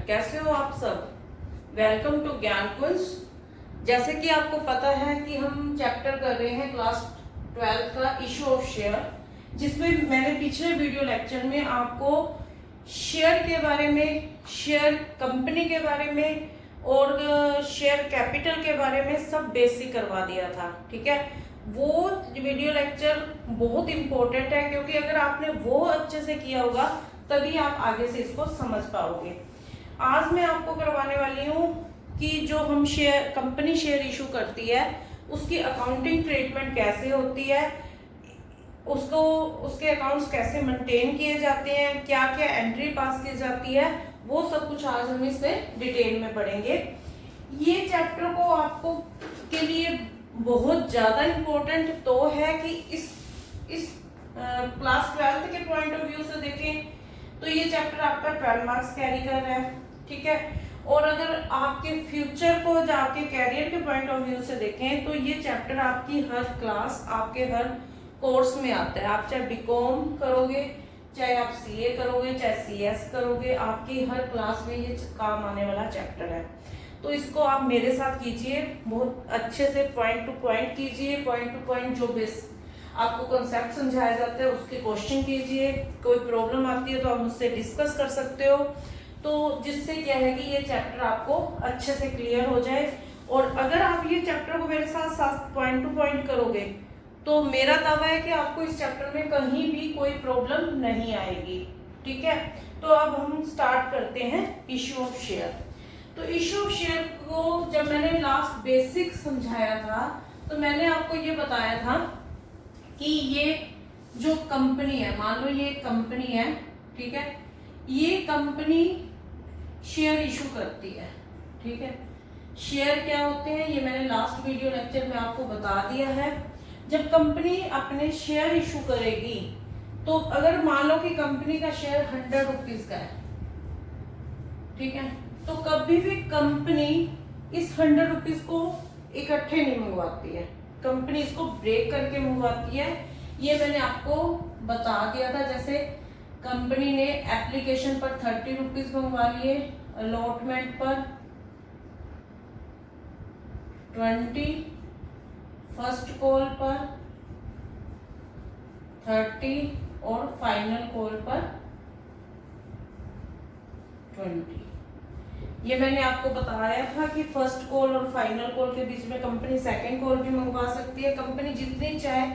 कैसे हो आप सब। वेलकम टू ज्ञान कुंज। जैसे कि आपको पता है कि हम चैप्टर कर रहे हैं क्लास 12 का इशू ऑफ शेयर, जिसमें मैंने पिछले वीडियो लेक्चर में आपको शेयर के बारे में, शेयर कंपनी के बारे में और शेयर कैपिटल के बारे में सब बेसिक करवा दिया था। ठीक है, वो वीडियो लेक्चर बहुत इंपॉर्टेंट है, क्योंकि अगर आपने वो अच्छे से किया होगा तभी आप आगे से इसको समझ पाओगे। आज मैं आपको करवाने वाली हूँ कि जो हम शेयर कंपनी शेयर इशू करती है उसकी अकाउंटिंग ट्रीटमेंट कैसे होती है, उसको उसके अकाउंट्स कैसे मेंटेन किए जाते हैं, क्या क्या एंट्री पास की जाती है, वो सब कुछ आज हम इसमें डिटेल में पढ़ेंगे। ये चैप्टर को आपको के लिए बहुत ज्यादा इम्पोर्टेंट तो है कि इस क्लास 12 के पॉइंट ऑफ व्यू से देखें तो ये चैप्टर आपका 12 मार्क्स कैरी कर रहा है। ठीक है, और अगर आपके फ्यूचर को जाके कैरियर के पॉइंट ऑफ व्यू से देखें तो ये चैप्टर आपकी हर क्लास, आपके हर कोर्स में आता है। आप चाहे बीकॉम करोगे, चाहे आप सीए करोगे, चाहे सीएस करोगे, आपकी हर क्लास में ये काम आने वाला चैप्टर है। तो इसको आप मेरे साथ कीजिए, बहुत अच्छे से पॉइंट टू पॉइंट कीजिए। पॉइंट टू पॉइंट जो बेस आपको कॉन्सेप्ट समझाया जाता है उसके क्वेश्चन कीजिए। कोई प्रॉब्लम आती है तो आप मुझसे डिस्कस कर सकते हो, तो जिससे क्या है कि ये चैप्टर आपको अच्छे से क्लियर हो जाए। और अगर आप ये चैप्टर को मेरे साथ साथ पॉइंट टू पॉइंट करोगे तो मेरा दावा है कि आपको इस चैप्टर में कहीं भी कोई प्रॉब्लम नहीं आएगी। ठीक है, तो अब हम स्टार्ट करते हैं इशू ऑफ शेयर। तो इशू ऑफ शेयर को जब मैंने लास्ट बेसिक समझाया था तो मैंने आपको ये बताया था कि ये जो कंपनी है, मान लो ये कंपनी है, ठीक है, ये कंपनी शेयर इशू करती है। ठीक है, शेयर क्या होते हैं ये मैंने लास्ट वीडियो लेक्चर में आपको बता दिया है। जब कंपनी अपने शेयर इशू करेगी तो अगर मान लो कि कंपनी का शेयर 100 रुपीज का है, ठीक है, तो कभी भी कंपनी इस 100 रुपीज को इकट्ठे नहीं मंगवाती है, कंपनी इसको ब्रेक करके मंगवाती है। ये मैंने आपको बता दिया था। जैसे कंपनी ने एप्लीकेशन पर 30 रुपीज मंगवा लिए, अलॉटमेंट पर 20, फर्स्ट कॉल पर 30 और फाइनल कॉल पर 20। ये मैंने आपको बताया था कि फर्स्ट कॉल और फाइनल कॉल के बीच में कंपनी सेकंड कॉल भी मंगवा सकती है। कंपनी जितनी चाहे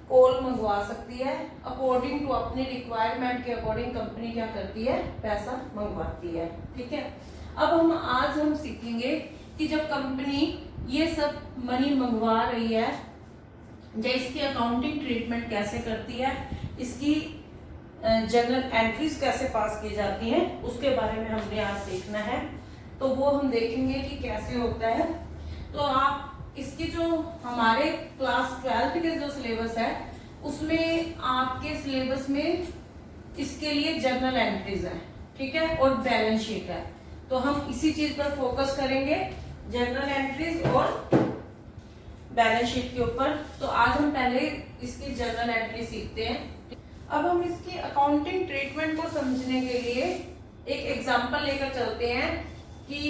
कॉल मंगवा सकती है, अकॉर्डिंग टू अपनी रिक्वायरमेंट के अकॉर्डिंग कंपनी क्या करती है, पैसा मंगवाती है। ठीक है, अब आज हम सीखेंगे कि जब कंपनी ये सब मनी मंगवा रही है, जब इसकी अकाउंटिंग ट्रीटमेंट कैसे करती है, इसकी जनरल एंट्रीज कैसे पास की जाती हैं, उसके बारे में हमने आज सीखना है। तो वो हम देखेंगे कि कैसे होता है। तो आप इसकी जो हमारे क्लास 12 के जो सिलेबस है उसमें आपके सिलेबस में इसके लिए जर्नल एंट्रीज है, ठीक है, और बैलेंस शीट है। तो हम इसी चीज पर फोकस करेंगे, जर्नल एंट्रीज और बैलेंस शीट के ऊपर। तो आज हम पहले इसकी जर्नल एंट्री सीखते हैं। अब हम इसकी अकाउंटिंग ट्रीटमेंट को समझने के लिए एक एग्जांपल लेकर चलते हैं कि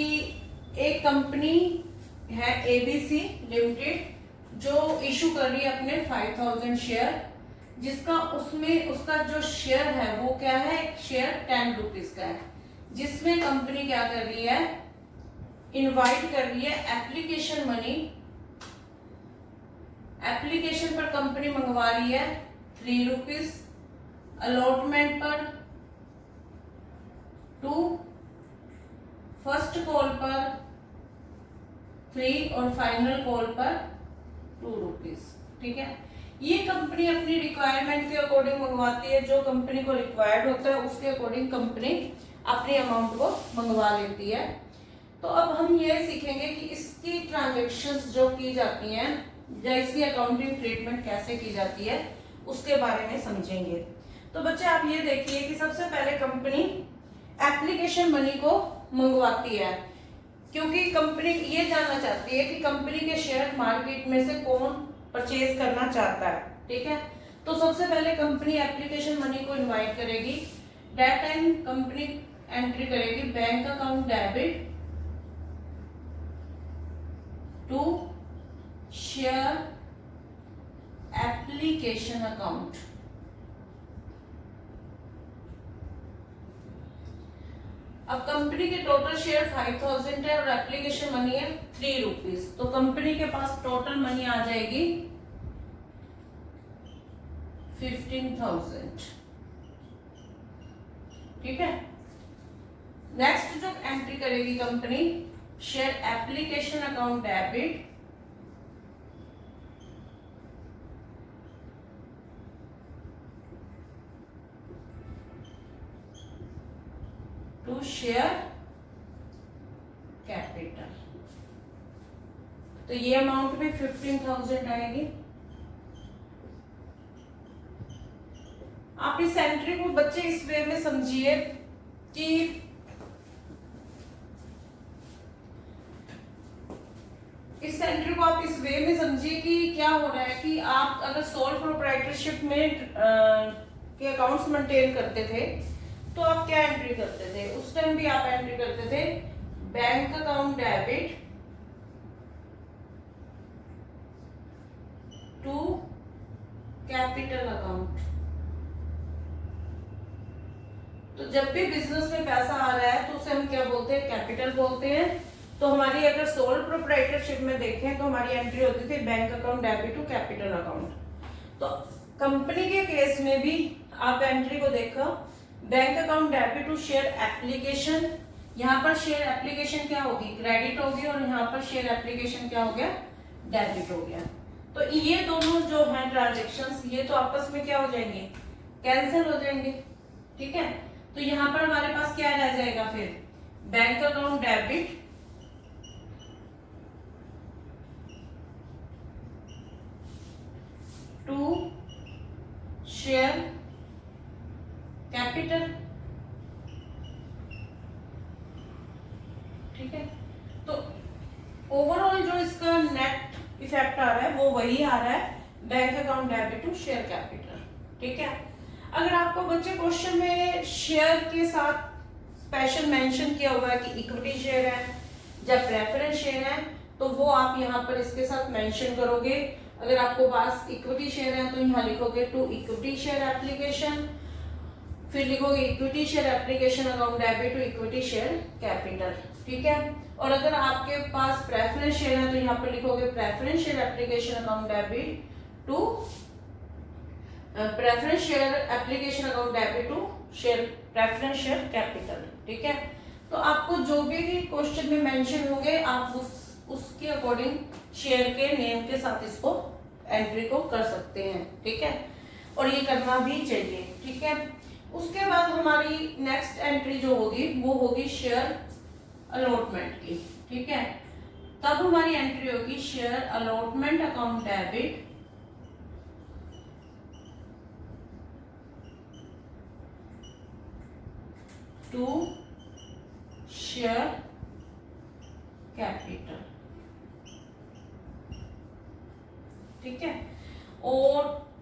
एक कंपनी है एबीसी लिमिटेड जो इशू कर रही है अपने 5000 शेयर, जिसका उसका जो शेयर है वो क्या है, शेयर 10 रुपीज का है, जिसमें कंपनी क्या कर रही है, इनवाइट कर रही है एप्लीकेशन मनी। एप्लीकेशन पर कंपनी मंगवा रही है 3 रुपीज, अलॉटमेंट पर 2, फर्स्ट कॉल पर 3 और फाइनल कॉल पर 2 रुपीज। ठीक है, ये कंपनी अपनी रिक्वायरमेंट के अकॉर्डिंग मंगवाती है, जो कंपनी को रिक्वायर्ड होता है उसके अकॉर्डिंग कंपनी अपने अमाउंट को मंगवा लेती है। तो अब हम ये सीखेंगे कि इसकी ट्रांजैक्शंस जो की जाती हैं या इसकी अकाउंटिंग ट्रीटमेंट कैसे की जाती है उसके बारे में समझेंगे। तो बच्चे आप ये देखिए कि सबसे पहले कंपनी एप्लीकेशन मनी को मंगवाती है, क्योंकि कंपनी ये जानना चाहती है कि कंपनी के शेयर मार्केट में से कौन परचेज करना चाहता है। ठीक है, तो सबसे पहले कंपनी एप्लीकेशन मनी को इनवाइट करेगी। दैट टाइम कंपनी एंट्री करेगी bank account debit to share application account. अब कंपनी के टोटल शेयर 5000 है और एप्लीकेशन मनी है 3 रुपीज, तो कंपनी के पास टोटल मनी आ जाएगी 15,000। ठीक है। नेक्स्ट जो एंट्री करेगी company, share application account debit to share capital, तो ये अमाउंट में 15,000 आएगी। आप इस एंट्री को बच्चे इस वे में समझिए कि इस एंट्री को आप इस वे में समझिए कि क्या हो रहा है कि आप अगर सोल प्रोप्राइटरशिप में के अकाउंट्स मेंटेन करते थे तो आप क्या एंट्री करते थे? उस टाइम भी आप एंट्री करते थे bank account debit to capital account. तो जब भी बिजनेस में पैसा आ रहा है तो उसे हम क्या बोलते हैं? कैपिटल बोलते हैं। तो हमारी अगर सोल प्रोप्राइटरशिप में देखें तो हमारी एंट्री होती थी bank account debit to capital account. तो कंपनी के केस में भी आप एंट्री को देखो, bank account debit to share application, यहाँ पर शेयर एप्लीकेशन क्या होगी? क्रेडिट होगी, और यहाँ पर शेयर एप्लीकेशन क्या हो गया? डेबिट हो गया। तो ये दोनों जो है ट्रांजेक्शंस, ये तो आपस में क्या हो जाएंगे? कैंसिल हो जाएंगे। ठीक है। तो यहाँ पर हमारे पास क्या रह जाएगा फिर? Bank account debit to share capital. ठीक है। तो ओवरऑल जो इसका नेट इफेक्ट आ रहा है वो वही आ रहा है, bank account debit to share capital. ठीक है। अगर आपको बच्चे क्वेश्चन में शेयर के साथ स्पेशल मेंशन किया हुआ है कि इक्विटी शेयर है या प्रेफरेंस शेयर है, तो वो आप यहाँ पर इसके साथ मेंशन करोगे। अगर आपको पास इक्विटी शेयर है तो यहाँ लिखोगे टू इक्विटी शेयर एप्लीकेशन, फिर लिखोगे equity share application account debit to equity share capital. ठीक है। और अगर आपके पास प्रेफरेंस शेयर है तो यहाँ पर लिखोगे preference share application account debit to preference share application account debit to share preference share capital. ठीक है। तो आपको जो भी क्वेश्चन में मेंशन होंगे आप उसके अकॉर्डिंग शेयर के नेम के साथ इसको एंट्री को कर सकते हैं। ठीक है। और ये करना भी चाहिए। ठीक है। उसके बाद हमारी नेक्स्ट एंट्री जो होगी वो होगी शेयर अलॉटमेंट की। ठीक है। तब हमारी एंट्री होगी share allotment account debit to share capital. ठीक है। और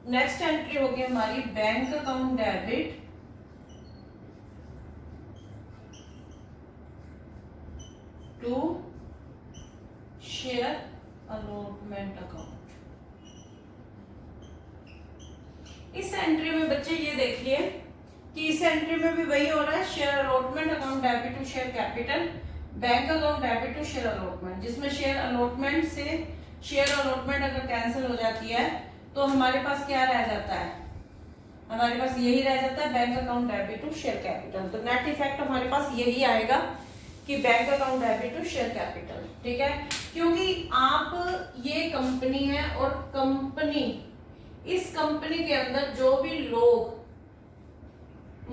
नेक्स्ट एंट्री होगी हमारी bank account debit to share allotment account. इस एंट्री में बच्चे ये देखिए कि इस एंट्री में भी वही हो रहा है, share allotment account debit to share capital, bank account debit to share allotment, जिसमें शेयर अलॉटमेंट से शेयर अलॉटमेंट अगर कैंसिल हो जाती है तो हमारे पास क्या रह जाता है? हमारे पास यही रह जाता है bank account debit to share capital. तो नेट इफेक्ट हमारे पास यही आएगा कि bank account debit to share capital. ठीक है। क्योंकि आप ये कंपनी है और कंपनी, इस कंपनी के अंदर जो भी लोग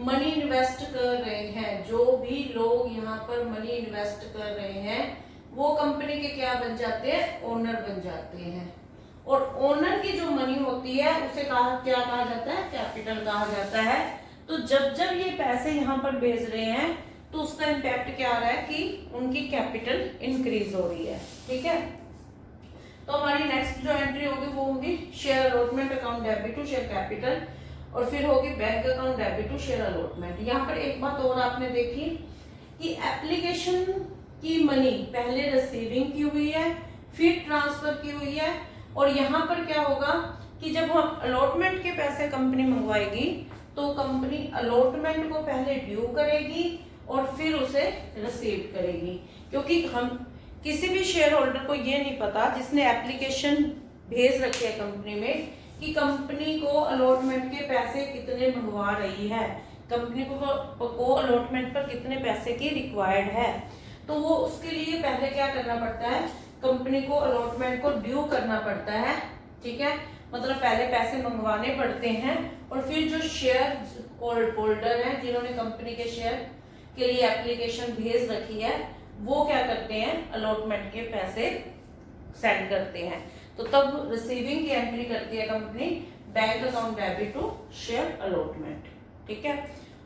मनी इन्वेस्ट कर रहे हैं, जो भी लोग यहाँ पर मनी इन्वेस्ट कर रहे हैं, वो कंपनी के क्या बन जाते हैं? ओनर बन जाते हैं। और ओनर की जो मनी होती है उसे क्या कहा जाता है? कैपिटल कहा जाता है। तो जब जब ये पैसे यहाँ पर भेज रहे हैं तो उसका इम्पैक्ट क्या आ रहा है कि उनकी कैपिटल इंक्रीज हो रही है। ठीक है। तो हमारी नेक्स्ट जो एंट्री होगी वो होगी share allotment account debit to share capital. और फिर होगी bank account debit to share allotment. यहाँ पर एक बात और आपने देखी कि एप्लीकेशन की मनी पहले रिसीविंग की हुई है, फिर ट्रांसफर की हुई है, और यहाँ पर क्या होगा कि जब हम अलॉटमेंट के पैसे कंपनी मंगवाएगी तो कंपनी अलॉटमेंट को पहले ड्यू करेगी और फिर उसे रिसीव करेगी, क्योंकि हम किसी भी शेयर होल्डर को ये नहीं पता जिसने एप्लीकेशन भेज रखी है कंपनी में कि कंपनी को अलॉटमेंट के पैसे कितने मंगवा रही है, कंपनी को अलॉटमेंट पर कितने पैसे की रिक्वायर्ड है। तो वो उसके लिए पहले क्या करना पड़ता है, कंपनी को अलॉटमेंट को ड्यू करना पड़ता है, ठीक है, मतलब पहले पैसे मंगवाने पड़ते हैं, और फिर जो शेयर होल्डर हैं जिन्होंने कंपनी के शेयर के लिए एप्लीकेशन भेज रखी है वो क्या करते हैं, अलॉटमेंट के पैसे सेंड करते हैं। तो तब रिसीविंग की एंट्री करती है company bank account debit to share allotment. ठीक है,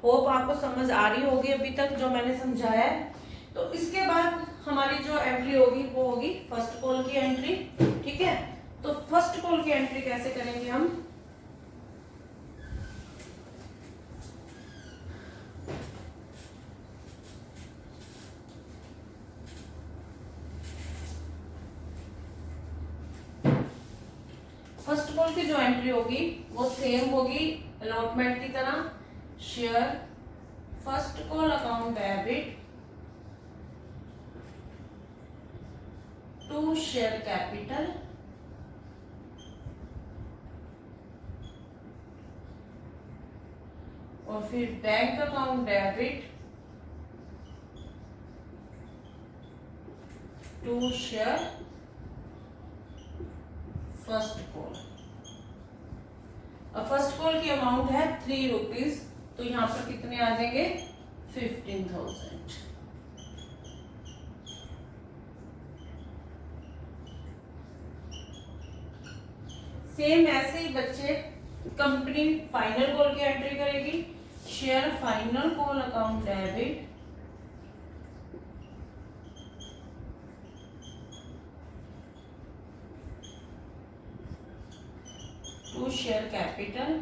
होप आपको समझ आ रही होगी अभी तक जो मैंने समझाया है। तो इसके बाद हमारी जो एंट्री होगी वो होगी फर्स्ट कॉल की एंट्री। ठीक है, तो फर्स्ट कॉल की एंट्री कैसे करेंगे हम, फर्स्ट कॉल की जो एंट्री होगी वो सेम होगी अलॉटमेंट की तरह, share first call account debit to share capital और फिर bank account debit to share first call. अब फर्स्ट कॉल की अमाउंट है 3 रुपीज, तो यहां पर कितने आ जाएंगे 15,000। सेम ऐसे ही बच्चे कंपनी फाइनल कॉल की एंट्री करेगी, share final call account debit to share capital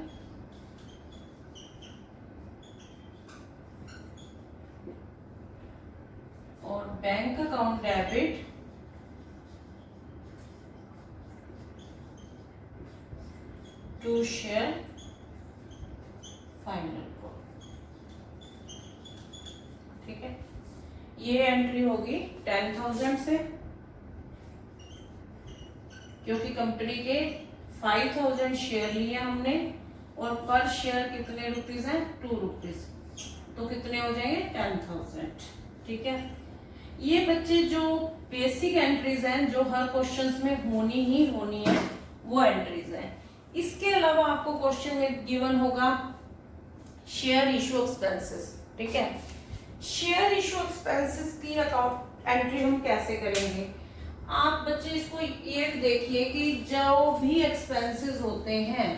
और bank account debit to share final call. ठीक है, ये एंट्री होगी 10,000 से, क्योंकि कंपनी के 5,000 शेयर लिए हमने और पर शेयर कितने रुपीस हैं 2 रुपीस, तो कितने हो जाएंगे 10,000। ठीक है, ये बच्चे जो बेसिक एंट्रीज हैं जो हर क्वेश्चंस में होनी ही होनी है वो एंट्रीज हैं। इसके अलावा आपको क्वेश्चन में गिवन होगा शेयर इशू एक्सपेंसेस। ठीक है, शेयर इशू एक्सपेंसेस की अकाउंट एंट्री हम कैसे करेंगे, आप बच्चे इसको ये देखिए कि जो भी एक्सपेंसेस होते हैं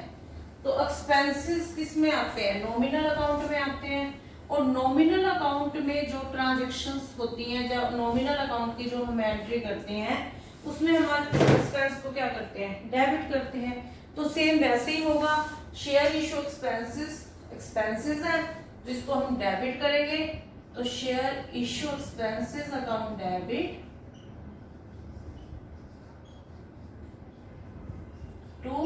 तो एक्सपेंसेस किस में आते हैं, नॉमिनल अकाउंट में आते हैं, और नॉमिनल अकाउंट में जो ट्रांजैक्शंस होती हैं, जब नॉमिनल अकाउंट की जो हम एंट्री करते हैं उसमें हमारे एक्सपेंस को क्या करते हैं, डेबिट करते हैं। तो सेम वैसे ही होगा, शेयर इशू एक्सपेंसेस है जिसको हम डेबिट करेंगे, तो share issue expenses account debit to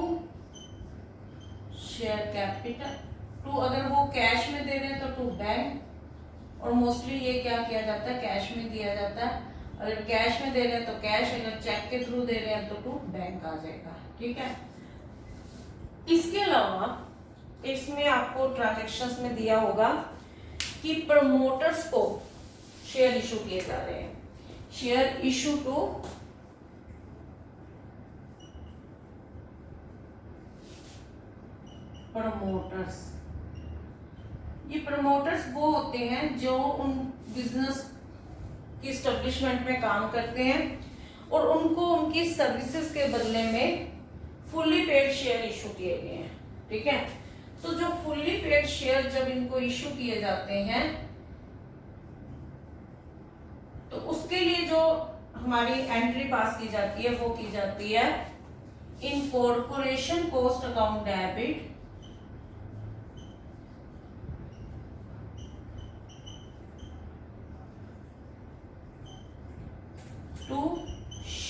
share capital to, अगर वो कैश में दे रहे हैं तो टू बैंक, और मोस्टली ये क्या किया जाता है कैश में दिया जाता है, अगर कैश में दे रहे हैं तो कैश, अगर चेक के थ्रू दे रहे हैं तो टू बैंक आ जाएगा। ठीक है, इसके अलावा इसमें आपको ट्रांजैक्शंस में दिया होगा कि प्रमोटर्स को शेयर इशू किए जा रहे हैं, शेयर इशू टू प्रमोटर्स। ये प्रमोटर्स वो होते हैं जो उन बिजनेस की एस्टेब्लिशमेंट में काम करते हैं और उनको उनकी सर्विसेज के बदले में फुल्ली पेड शेयर इशू किए गए हैं। ठीक है, तो जो फुल्ली पेड शेयर जब इनको इशू किए जाते हैं तो उसके लिए जो हमारी एंट्री पास की जाती है वो की जाती है incorporation cost account debit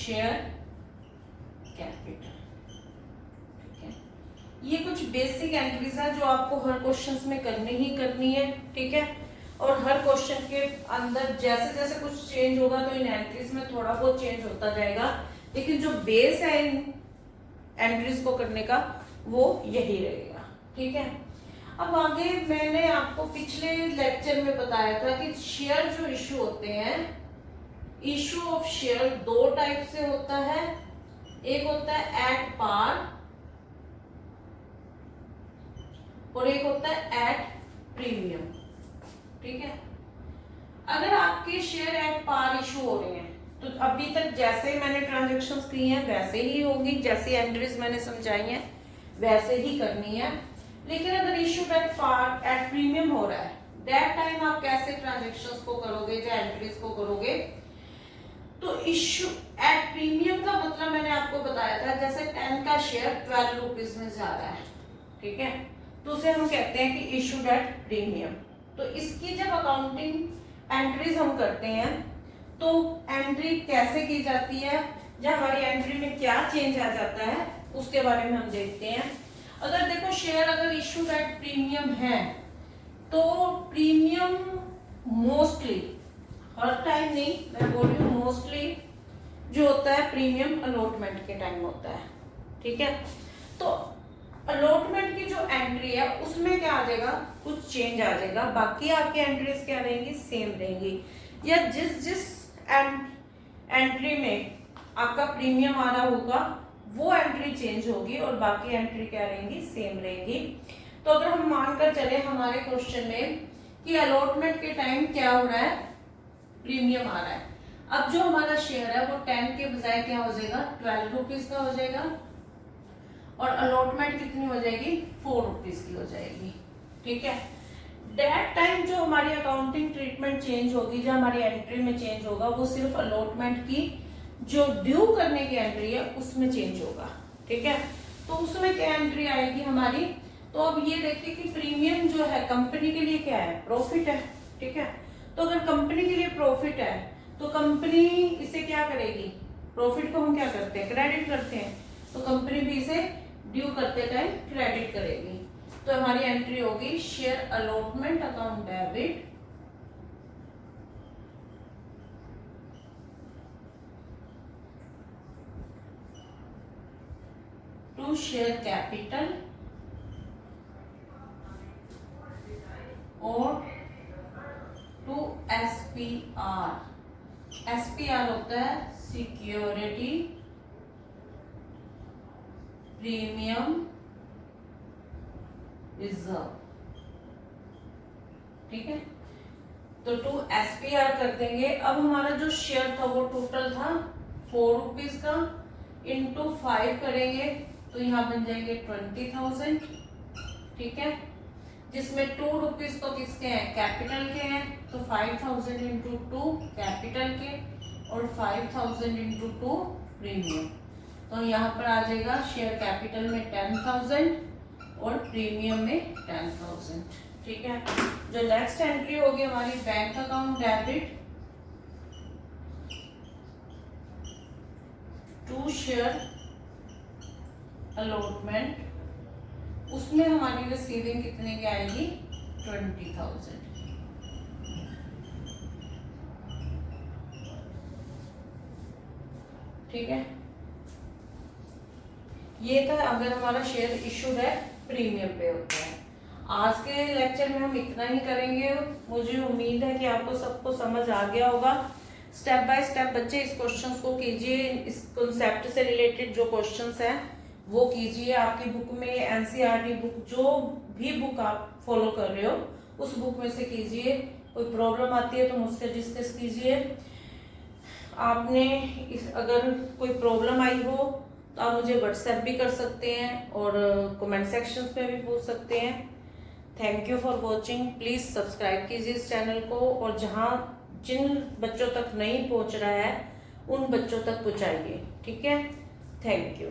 share capital. ठीक है, ये कुछ बेसिक एंट्रीज है जो आपको हर क्वेश्चंस में करनी ही करनी है। ठीक है, और हर क्वेश्चन के अंदर जैसे जैसे कुछ चेंज होगा तो इन एंट्रीज में थोड़ा बहुत चेंज होता जाएगा, लेकिन जो बेस है इन एंट्रीज को करने का वो यही रहेगा। ठीक है, अब आगे मैंने आपको पिछले लेक्चर में बताया था कि शेयर जो इशू होते हैं, इशू ऑफ शेयर दो टाइप से होता है। एक होता है एट पार और एक होता है एट प्रीमियम। ठीक है, अगर आपके शेयर एट पार इशू हो रहे हैं तो अभी तक जैसे मैंने ट्रांजैक्शंस की हैं वैसे ही होंगी, जैसी एंट्रीज मैंने समझाई हैं वैसे ही करनी है। लेकिन अगर issue at par at premium हो रहा है, दैट टाइम आप कैसे ट्रांजैक्शंस को करोगे या एंट्रीज को करोगे? तो इशू एट प्रीमियम का मतलब मैंने आपको बताया था, जैसे 10 का शेयर 12 रुपीज में जा रहा है। ठीक है, तो उसे हम कहते हैं कि इशू एट प्रीमियम। तो इसकी जब अकाउंटिंग एंट्रीज हम करते हैं तो एंट्री कैसे की जाती है, या हमारी एंट्री में क्या चेंज आ जाता है, उसके बारे में हम देखते हैं। अगर देखो शेयर अगर इशू एट प्रीमियम है तो प्रीमियम मोस्टली, हर टाइम नहीं, मैं बोल रही हूँ मोस्टली जो होता है प्रीमियम अलॉटमेंट के टाइम होता है। ठीक है, तो अलॉटमेंट की जो एंट्री है उसमें क्या आ जाएगा, कुछ चेंज आ जाएगा, बाकी आपकी एंट्रीज क्या रहेंगी, सेम रहेंगी। या जिस एंट्री में आपका प्रीमियम आ रहा होगा वो एंट्री चेंज होगी और बाकी एंट्री क्या रहेंगी, सेम रहेगी। तो अगर हम मानकर चले हमारे क्वेश्चन में कि अलॉटमेंट के टाइम क्या हो रहा है, प्रीमियम आ रहा है, अब जो हमारा शेयर है वो 10 के बजाय क्या हो जाएगा, 12 रुपीज का हो जाएगा और अलॉटमेंट कितनी हो जाएगी, 4 रुपीज की हो जाएगी। ठीक है, दैट टाइम जो हमारी अकाउंटिंग ट्रीटमेंट चेंज होगी, जो हमारी एंट्री में चेंज होगा, वो सिर्फ अलॉटमेंट की जो ड्यू करने की एंट्री है उसमें चेंज होगा। ठीक है, तो उसमें क्या एंट्री आएगी हमारी, तो अब ये देखिए कि प्रीमियम जो है कंपनी के लिए क्या है, प्रॉफिट है। ठीक है, तो अगर कंपनी के लिए प्रॉफिट है तो कंपनी इसे क्या करेगी, प्रॉफिट को हम क्या करते हैं, क्रेडिट करते हैं, तो कंपनी भी इसे ड्यू करते टाइम क्रेडिट करेगी। तो हमारी एंट्री होगी share allotment account debit to share capital और टू एसपीआर। एसपीआर होता है सिक्योरिटी प्रीमियम रिजर्व। ठीक है, तो टू एसपीआर कर देंगे। अब हमारा जो शेयर था वो टोटल था 4 रुपीज का, इंटू 5 करेंगे तो यहाँ बन जाएंगे 20,000। ठीक है, जिसमें 2 रुपीज तो किसके हैं, कैपिटल के हैं, तो 5,000 इंटू 2 कैपिटल के और 5,000 इंटू 2 प्रीमियम। तो यहाँ पर आ जाएगा शेयर कैपिटल में 10,000 और प्रीमियम में 10,000। ठीक है, जो नेक्स्ट एंट्री होगी हमारी bank account debit to share allotment, उसमें हमारी रिसीविंग कितने की आएगी, 20,000। ठीक है, ये था अगर हमारा शेयर इशूड है प्रीमियम पे होता है। आज के लेक्चर में हम इतना ही करेंगे। मुझे उम्मीद है कि आपको सबको समझ आ गया होगा। स्टेप बाय स्टेप बच्चे इस क्वेश्चंस को कीजिए, इस कॉन्सेप्ट से रिलेटेड जो क्वेश्चंस हैं वो कीजिए। आपकी बुक में एनसीईआरटी बुक, जो भी बुक आप फॉलो कर रहे हो उस बुक में से कीजिए। कोई प्रॉब्लम आती है तो मुझसे डिस्कस कीजिए। आपने अगर कोई प्रॉब्लम आई हो तो आप मुझे व्हाट्सएप भी कर सकते हैं और कमेंट सेक्शंस में भी पूछ सकते हैं। Thank you for watching. Please subscribe कीजिए इस चैनल को और जिन बच्चों तक नहीं पहुंच रहा है उन बच्चों तक पहुंचाइए। ठीक है, थैंक यू।